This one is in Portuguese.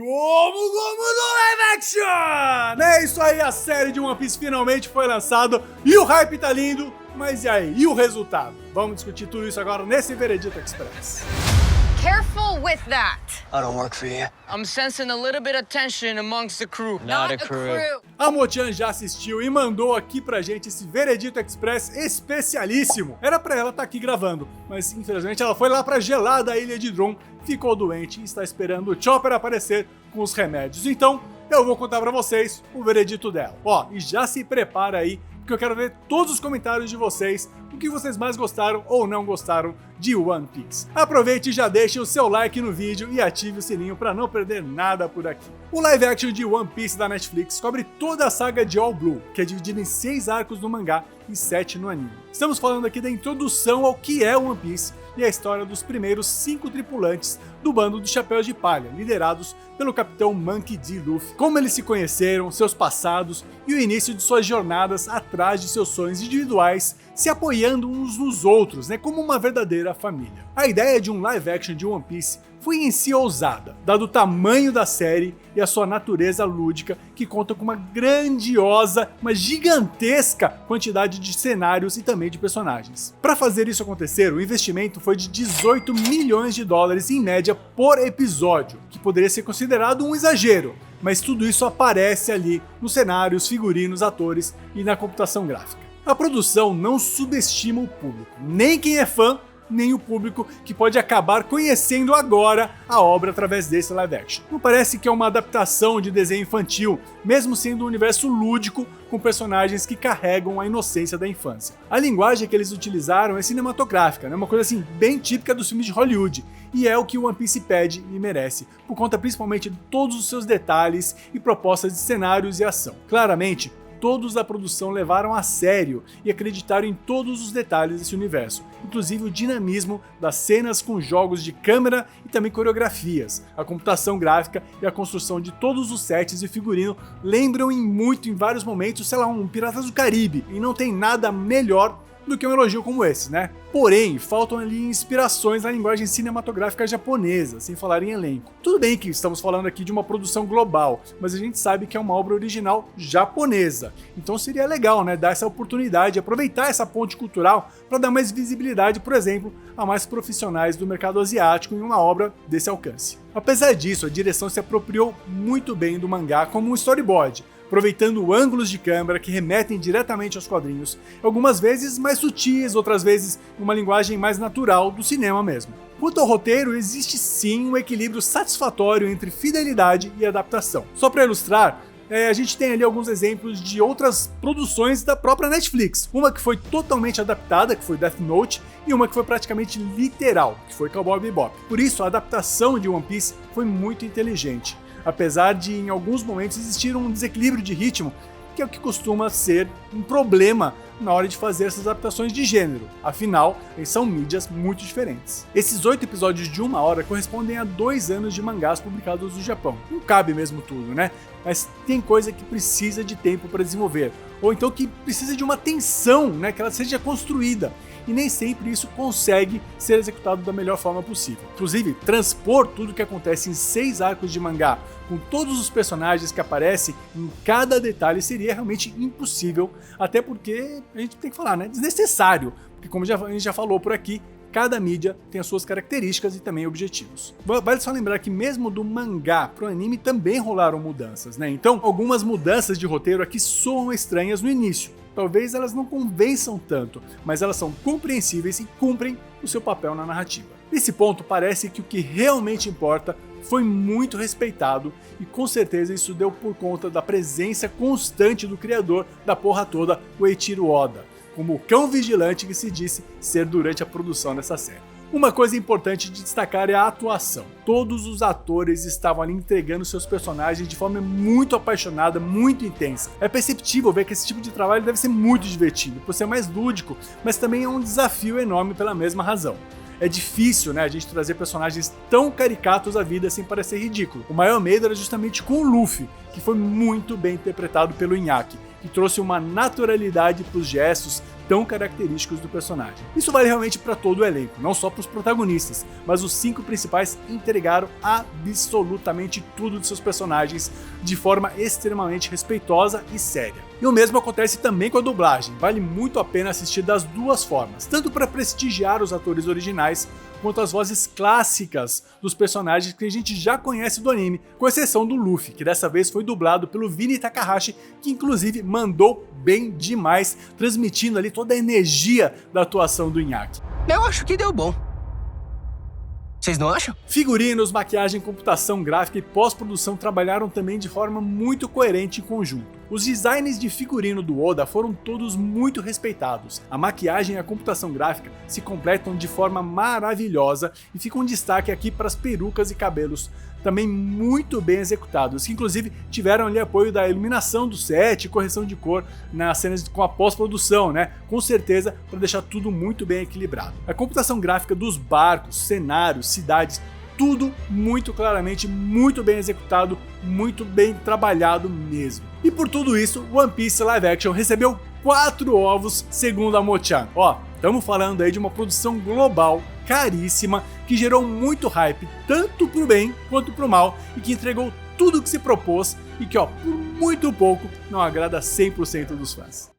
Como no live action! É isso aí, a série de One Piece finalmente foi lançada e o hype tá lindo, mas e aí, e o resultado? Vamos discutir tudo isso agora nesse Veredito Express. Careful with that. I don't work for you. I'm sensing a little bit of tension amongst the crew. Not a crew. A Mo-chan já assistiu e mandou aqui pra gente esse Veredito Express especialíssimo. Era pra ela estar aqui gravando, mas infelizmente ela foi lá pra gelada ilha de Drum, ficou doente e está esperando o Chopper aparecer com os remédios. Então, eu vou contar pra vocês o veredito dela. Ó, e já se prepara aí, porque eu quero ver todos os comentários de vocês, o que vocês mais gostaram ou não gostaram de One Piece. Aproveite e já deixe o seu like no vídeo e ative o sininho para não perder nada por aqui. O live action de One Piece da Netflix cobre toda a saga de All Blue, que é dividida em 6 arcos no mangá e 7 no anime. Estamos falando aqui da introdução ao que é One Piece e a história dos primeiros 5 tripulantes do bando dos Chapéus de Palha, liderados pelo Capitão Monkey D. Luffy, como eles se conheceram, seus passados e o início de suas jornadas atrás de seus sonhos individuais, se apoiando uns nos outros, como uma verdadeira família. A ideia de um live action de One Piece foi em si ousada, dado o tamanho da série e a sua natureza lúdica, que conta com uma grandiosa, uma gigantesca quantidade de cenários e também de personagens. Para fazer isso acontecer, o investimento foi de 18 milhões de dólares em média por episódio, que poderia ser considerado um exagero, mas tudo isso aparece ali nos cenários, figurinos, atores e na computação gráfica. A produção não subestima o público, nem quem é fã, nem o público que pode acabar conhecendo agora a obra através desse live action. Não parece que é uma adaptação de desenho infantil, mesmo sendo um universo lúdico com personagens que carregam a inocência da infância. A linguagem que eles utilizaram é cinematográfica, uma coisa assim bem típica dos filmes de Hollywood, e é o que o One Piece pede e merece, por conta principalmente de todos os seus detalhes e propostas de cenários e ação. Claramente, todos da produção levaram a sério e acreditaram em todos os detalhes desse universo, inclusive o dinamismo das cenas com jogos de câmera e também coreografias. A computação gráfica e a construção de todos os sets e figurino lembram muito em vários momentos, sei lá, um Piratas do Caribe, e não tem nada melhor do que um elogio como esse, Porém, faltam ali inspirações na linguagem cinematográfica japonesa, sem falar em elenco. Tudo bem que estamos falando aqui de uma produção global, mas a gente sabe que é uma obra original japonesa. Então seria legal, dar essa oportunidade, aproveitar essa ponte cultural para dar mais visibilidade, por exemplo, a mais profissionais do mercado asiático em uma obra desse alcance. Apesar disso, a direção se apropriou muito bem do mangá como um storyboard, aproveitando ângulos de câmera que remetem diretamente aos quadrinhos, algumas vezes mais sutis, outras vezes uma linguagem mais natural do cinema mesmo. Quanto ao roteiro, existe sim um equilíbrio satisfatório entre fidelidade e adaptação. Só para ilustrar, a gente tem ali alguns exemplos de outras produções da própria Netflix. Uma que foi totalmente adaptada, que foi Death Note, e uma que foi praticamente literal, que foi Cowboy Bebop. Por isso, a adaptação de One Piece foi muito inteligente, apesar de em alguns momentos existir um desequilíbrio de ritmo, que é o que costuma ser um problema na hora de fazer essas adaptações de gênero, afinal, eles são mídias muito diferentes. Esses 8 episódios de 1 hora correspondem a 2 anos de mangás publicados no Japão. Não cabe mesmo tudo, Mas tem coisa que precisa de tempo para desenvolver, ou então que precisa de uma tensão, que ela seja construída, e nem sempre isso consegue ser executado da melhor forma possível. Inclusive, transpor tudo o que acontece em 6 arcos de mangá, com todos os personagens que aparecem em cada detalhe, seria realmente impossível, até porque a gente tem que falar, desnecessário, porque como a gente já falou por aqui, cada mídia tem as suas características e também objetivos. Vale só lembrar que mesmo do mangá pro anime também rolaram mudanças, Então, algumas mudanças de roteiro aqui soam estranhas no início. Talvez elas não convençam tanto, mas elas são compreensíveis e cumprem o seu papel na narrativa. Nesse ponto, parece que o que realmente importa foi muito respeitado, e com certeza isso deu por conta da presença constante do criador da porra toda, o Eiichiro Oda, como o cão vigilante que se disse ser durante a produção dessa série. Uma coisa importante de destacar é a atuação. Todos os atores estavam ali entregando seus personagens de forma muito apaixonada, muito intensa. É perceptível ver que esse tipo de trabalho deve ser muito divertido, por ser mais lúdico, mas também é um desafio enorme pela mesma razão. É difícil, a gente trazer personagens tão caricatos à vida sem parecer ridículo. O maior medo era justamente com o Luffy, que foi muito bem interpretado pelo Inaki, que trouxe uma naturalidade para os gestos tão característicos do personagem. Isso vale realmente para todo o elenco, não só para os protagonistas, mas os 5 principais entregaram absolutamente tudo de seus personagens de forma extremamente respeitosa e séria. E o mesmo acontece também com a dublagem, vale muito a pena assistir das duas formas, tanto para prestigiar os atores originais, quanto as vozes clássicas dos personagens que a gente já conhece do anime, com exceção do Luffy, que dessa vez foi dublado pelo Vini Takahashi, que inclusive mandou bem demais, transmitindo ali toda a energia da atuação do Inaki. Eu acho que deu bom. Vocês não acham? Figurinos, maquiagem, computação gráfica e pós-produção trabalharam também de forma muito coerente em conjunto. Os designs de figurino do Oda foram todos muito respeitados. A maquiagem e a computação gráfica se completam de forma maravilhosa e fica um destaque aqui para as perucas e cabelos também muito bem executados, que inclusive tiveram ali apoio da iluminação do set e correção de cor nas cenas com a pós-produção, né? Com certeza para deixar tudo muito bem equilibrado. A computação gráfica dos barcos, cenários, cidades, tudo muito claramente, muito bem executado, muito bem trabalhado mesmo. E por tudo isso, One Piece Live Action recebeu 4 ovos, segundo a Mo-chan. Ó, estamos falando aí de uma produção global, caríssima, que gerou muito hype, tanto pro bem quanto pro mal, e que entregou tudo o que se propôs e que, ó, por muito pouco, não agrada 100% dos fãs.